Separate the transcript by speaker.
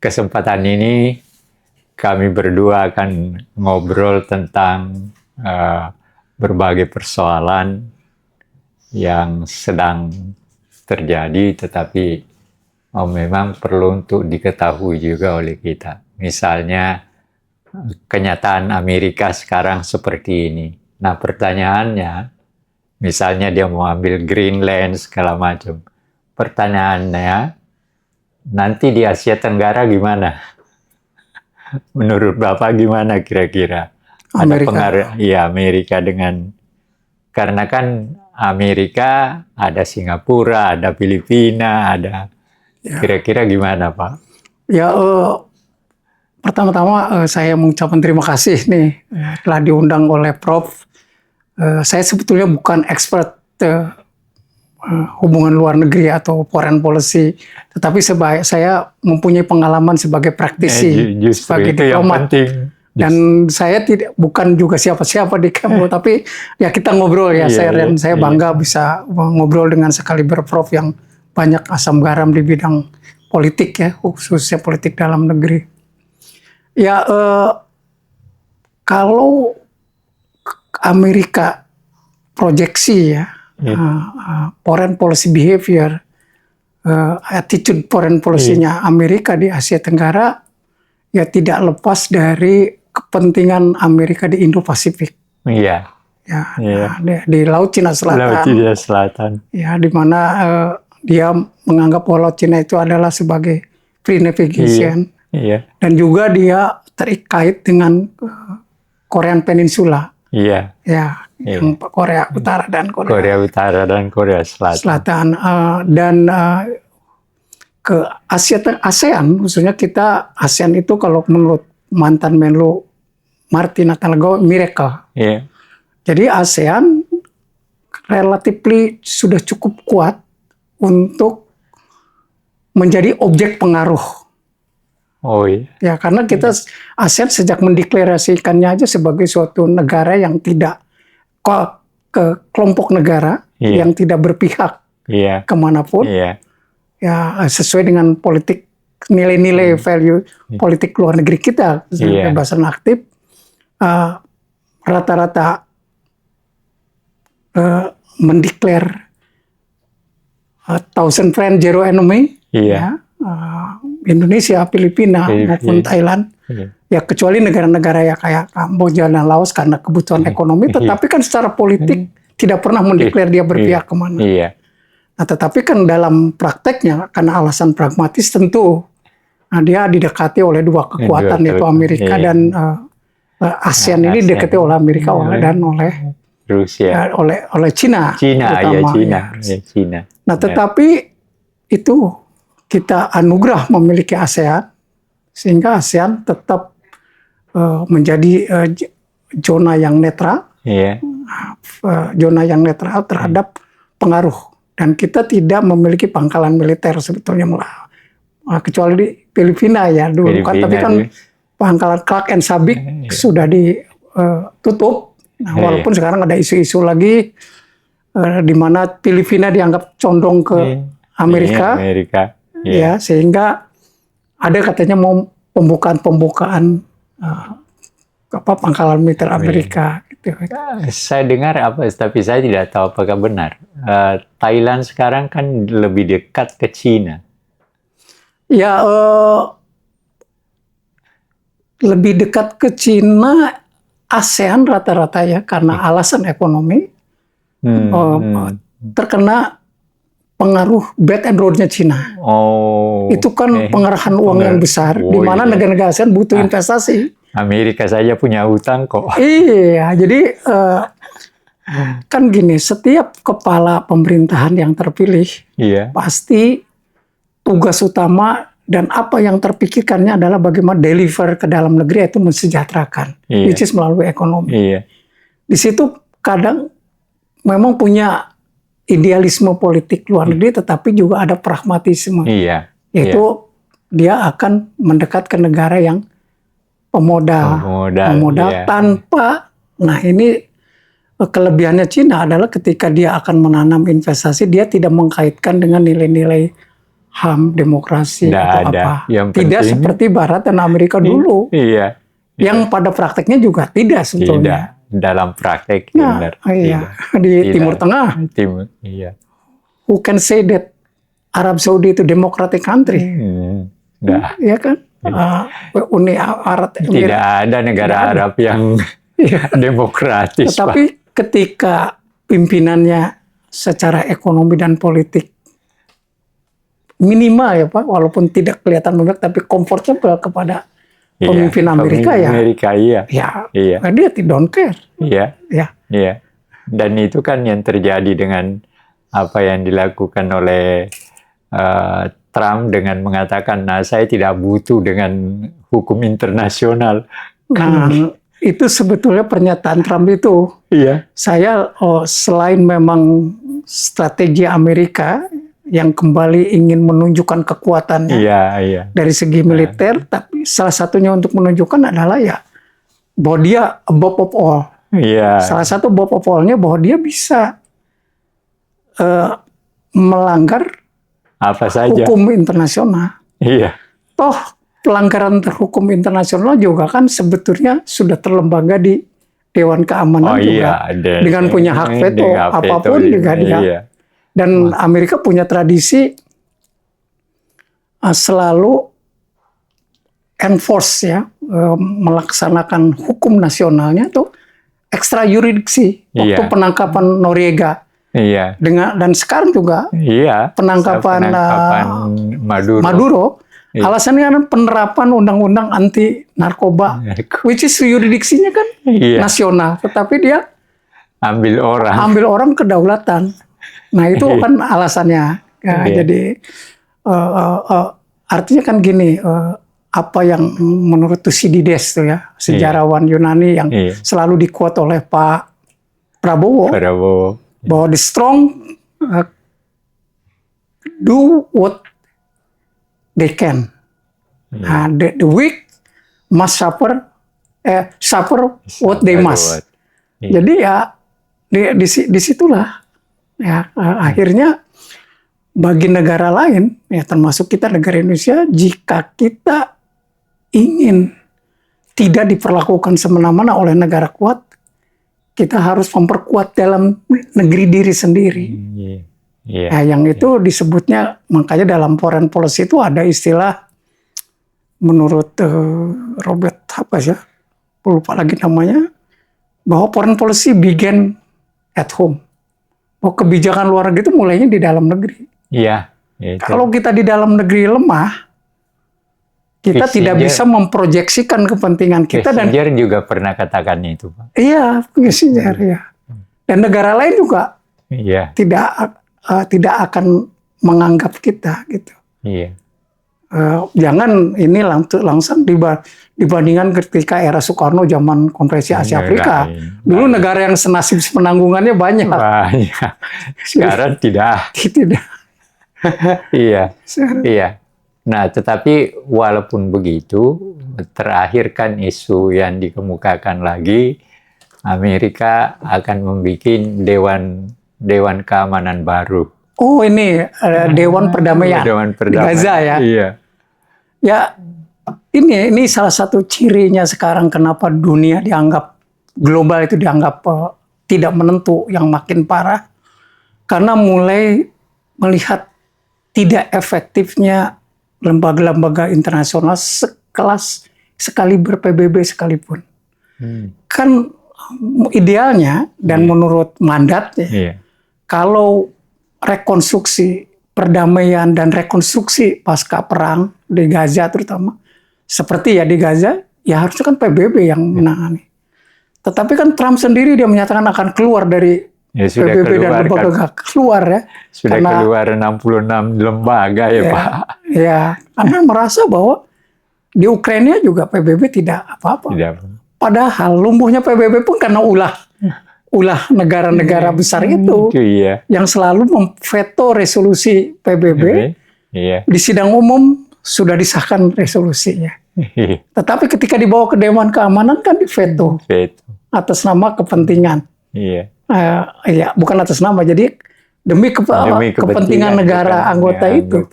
Speaker 1: kesempatan ini kami berdua akan ngobrol tentang berbagai persoalan yang sedang terjadi, tetapi memang perlu untuk diketahui juga oleh kita. Misalnya kenyataan Amerika sekarang seperti ini. Nah, pertanyaannya, misalnya dia mau ambil Greenland segala macam. Pertanyaannya, nanti di Asia Tenggara gimana? Menurut Bapak gimana kira-kira? Ada pengaruh ya Amerika dengan, karena kan Amerika ada Singapura, ada Filipina, ada kira-kira gimana Pak?
Speaker 2: Ya, pertama-tama saya mengucapkan terima kasih nih telah diundang oleh Prof. Saya sebetulnya bukan expert hubungan luar negeri atau foreign policy, tetapi saya mempunyai pengalaman sebagai praktisi, sebagai diplomat. Dan saya bukan juga siapa-siapa di Kemlu, tapi ya kita ngobrol ya. Saya bangga bisa ngobrol dengan sekaliber Prof yang banyak asam garam di bidang politik ya, khususnya politik dalam negeri. Ya, kalau Amerika proyeksi ya, foreign policy behavior, attitude foreign policy-nya Amerika di Asia Tenggara ya tidak lepas dari kepentingan Amerika di Indo-Pasifik.
Speaker 1: Iya.
Speaker 2: Ya, di Laut Cina Selatan.
Speaker 1: Laut Cina Selatan.
Speaker 2: Ya, di mana dia menganggap bahwa Laut Cina itu adalah sebagai free navigation.
Speaker 1: Iya.
Speaker 2: Dan juga dia terkait dengan Korean Peninsula.
Speaker 1: Iya.
Speaker 2: Ya. Yang Korea Utara dan
Speaker 1: Korea Utara dan Korea Selatan.
Speaker 2: Dan ke ASEAN, khususnya kita ASEAN itu kalau menurut mantan Menlu Marty Natalegawa miracle.
Speaker 1: Yeah.
Speaker 2: Jadi ASEAN relatively sudah cukup kuat untuk menjadi objek pengaruh.
Speaker 1: Oh iya.
Speaker 2: Ya, karena kita ASEAN sejak mendeklarasikannya aja sebagai suatu negara yang tidak ke kelompok negara yang tidak berpihak kemanapun, ya sesuai dengan politik nilai-nilai value politik luar negeri kita, kebebasan aktif, rata-rata mendeklar thousand friend zero enemy, Indonesia, Filipina maupun Thailand. Ya kecuali negara-negara ya kayak Kamboja dan Laos karena kebutuhan ekonomi, tetapi kan secara politik tidak pernah mendeklar dia berpihak kemana. Nah, tetapi kan dalam prakteknya karena alasan pragmatis tentu dia didekati oleh dua kekuatan yaitu Amerika dan ASEAN ini didekati oleh Amerika dan oleh
Speaker 1: Rusia,
Speaker 2: oleh Cina.
Speaker 1: Cina.
Speaker 2: Nah, tetapi itu kita anugerah memiliki ASEAN sehingga ASEAN tetap menjadi zona yang netral, zona yang netral terhadap pengaruh, dan kita tidak memiliki pangkalan militer sebetulnya kecuali di Filipina ya dulu kan, tapi kan pangkalan Clark and Sabik sudah ditutup. Nah, walaupun sekarang ada isu-isu lagi di mana Filipina dianggap condong ke Amerika. Ya, sehingga ada katanya mau pembukaan pangkalan militer Amerika. Gitu.
Speaker 1: Saya dengar tapi saya tidak tahu apakah benar. Thailand sekarang kan lebih dekat ke Cina.
Speaker 2: Ya, lebih dekat ke Cina ASEAN rata-rata ya karena alasan ekonomi terkena pengaruh Belt and Road-nya Cina. Itu kan pengerahan uang yang besar, di mana negara-negara ASEAN butuh investasi.
Speaker 1: Amerika saja punya utang kok.
Speaker 2: Iya, jadi kan gini, setiap kepala pemerintahan yang terpilih, pasti tugas utama dan apa yang terpikirkannya adalah bagaimana deliver ke dalam negeri itu mensejahterakan, which is melalui ekonomi. Di situ kadang memang punya idealisme politik luar negeri, tetapi juga ada pragmatisme. Yaitu dia akan mendekat ke negara yang pemodal tanpa. Nah, ini kelebihannya Cina adalah ketika dia akan menanam investasi, dia tidak mengkaitkan dengan nilai-nilai HAM, demokrasi
Speaker 1: Nggak
Speaker 2: atau
Speaker 1: ada.
Speaker 2: apa.
Speaker 1: Yang
Speaker 2: Tidak
Speaker 1: penting-
Speaker 2: seperti Barat dan Amerika dulu,
Speaker 1: Iya.
Speaker 2: yang pada prakteknya juga tidak sebetulnya.
Speaker 1: Tidak. Dalam praktek,
Speaker 2: Nah,
Speaker 1: benar.
Speaker 2: iya,
Speaker 1: Tidak.
Speaker 2: di
Speaker 1: Tidak.
Speaker 2: Timur Tengah,
Speaker 1: Timur, iya.
Speaker 2: who can say that Arab Saudi itu democratic country,
Speaker 1: Nggak.
Speaker 2: ya kan? Uni Arab
Speaker 1: Tidak
Speaker 2: Emirat.
Speaker 1: ada negara
Speaker 2: Tidak ada.
Speaker 1: Arab yang
Speaker 2: Iya.
Speaker 1: demokratis, Pak.
Speaker 2: Tetapi ketika pimpinannya secara ekonomi dan politik minimal ya Pak, walaupun tidak kelihatan memang, tapi comfortable kepada
Speaker 1: Iya,
Speaker 2: pemimpin Amerika
Speaker 1: pemimpin
Speaker 2: ya,
Speaker 1: Amerika, iya. Iya.
Speaker 2: dia don't care,
Speaker 1: Iya.
Speaker 2: ya.
Speaker 1: Iya. Dan itu kan yang terjadi dengan apa yang dilakukan oleh Trump dengan mengatakan, nah saya tidak butuh dengan hukum internasional.
Speaker 2: Nah, itu sebetulnya pernyataan Trump itu,
Speaker 1: Iya.
Speaker 2: saya selain memang strategi Amerika yang kembali ingin menunjukkan kekuatannya
Speaker 1: Iya, iya.
Speaker 2: dari segi militer, tapi salah satunya untuk menunjukkan adalah ya bahwa dia above of all.
Speaker 1: Iya.
Speaker 2: Salah satu above of all-nya bahwa dia bisa melanggar
Speaker 1: Apa saja.
Speaker 2: hukum internasional.
Speaker 1: Iya.
Speaker 2: Toh pelanggaran hukum internasional juga kan sebetulnya sudah terlembaga di Dewan Keamanan
Speaker 1: Oh
Speaker 2: juga.
Speaker 1: iya.
Speaker 2: Dengan punya hak veto,
Speaker 1: dengan
Speaker 2: apapun
Speaker 1: veto,
Speaker 2: juga dia.
Speaker 1: Iya.
Speaker 2: Dan Amerika punya tradisi selalu enforce ya, melaksanakan hukum nasionalnya tuh ekstra yurisdiksi. Waktu
Speaker 1: Iya.
Speaker 2: penangkapan Noriega
Speaker 1: Iya.
Speaker 2: dan sekarang juga
Speaker 1: Iya.
Speaker 2: penangkapan
Speaker 1: Maduro.
Speaker 2: Maduro,
Speaker 1: Iya.
Speaker 2: alasannya kan penerapan undang-undang anti narkoba, which is yuridiksinya kan
Speaker 1: Iya.
Speaker 2: nasional, tetapi dia
Speaker 1: Ambil orang.
Speaker 2: ambil orang kedaulatan. Nah itu
Speaker 1: Iya.
Speaker 2: kan alasannya. Ya,
Speaker 1: Iya.
Speaker 2: Jadi artinya kan gini, apa yang menurut Thucydides tuh ya, sejarawan Yunani yang
Speaker 1: Iya.
Speaker 2: selalu dikuat oleh Pak Prabowo,
Speaker 1: Prabowo.
Speaker 2: bahwa the strong do what they can. Nah, the weak must suffer what they must.
Speaker 1: Iya.
Speaker 2: Jadi ya disitulah ya akhirnya bagi negara lain ya termasuk kita negara Indonesia, jika kita ingin tidak diperlakukan semena-mena oleh negara kuat, kita harus memperkuat dalam negeri diri sendiri.
Speaker 1: Iya. Iya.
Speaker 2: Nah, yang itu disebutnya, makanya dalam foreign policy itu ada istilah menurut Robert apa ya, lupa lagi namanya, bahwa foreign policy begin at home. Bahwa kebijakan luar negeri itu mulainya di dalam negeri.
Speaker 1: Iya. Itu.
Speaker 2: Kalau kita di dalam negeri lemah, kita tidak bisa memproyeksikan kepentingan kita dan
Speaker 1: Kissinger juga pernah katakan itu, Pak.
Speaker 2: iya, Kissinger ya. Dan negara lain juga
Speaker 1: Iya.
Speaker 2: tidak akan menganggap kita gitu.
Speaker 1: Iya.
Speaker 2: Jangan ini langsung dibandingkan ketika era Soekarno zaman Konferensi Asia Afrika. Dulu negara yang senasib penanggungannya banyak.
Speaker 1: Banyak. Sekarang tidak.
Speaker 2: Tidak.
Speaker 1: Iya. Iya. Nah, tetapi walaupun begitu, terakhir kan isu yang dikemukakan lagi, Amerika akan membuat Dewan Keamanan baru.
Speaker 2: Oh ini Dewan Perdamaian.
Speaker 1: Dewan
Speaker 2: Di
Speaker 1: Perdamaian.
Speaker 2: Gaza ya.
Speaker 1: Iya.
Speaker 2: Ya ini salah satu cirinya sekarang kenapa dunia dianggap global itu dianggap tidak menentu, yang makin parah karena mulai melihat tidak efektifnya lembaga-lembaga internasional sekelas sekaliber PBB sekalipun. Kan idealnya dan menurut mandatnya,
Speaker 1: Iya.
Speaker 2: kalau rekonstruksi perdamaian dan rekonstruksi pasca perang di Gaza terutama, seperti ya di Gaza, ya harusnya kan PBB yang menangani. Tetapi kan Trump sendiri dia menyatakan akan keluar dari
Speaker 1: Ya, sudah
Speaker 2: PBB dan
Speaker 1: keluar,
Speaker 2: lembaga keluar ya.
Speaker 1: Sudah
Speaker 2: Karena-
Speaker 1: keluar 66 lembaga ya, Pak.
Speaker 2: Ya, karena merasa bahwa di Ukraina juga PBB tidak apa-apa.
Speaker 1: Tidak.
Speaker 2: Padahal lumpuhnya PBB pun karena ulah negara-negara besar itu
Speaker 1: iya.
Speaker 2: yang selalu memveto resolusi PBB.
Speaker 1: Iya.
Speaker 2: Di sidang umum sudah disahkan resolusinya. Tetapi ketika dibawa ke Dewan Keamanan kan diveto
Speaker 1: Veto.
Speaker 2: atas nama kepentingan.
Speaker 1: Iya.
Speaker 2: Ya, bukan atas nama. Jadi demi kepentingan negara anggota itu.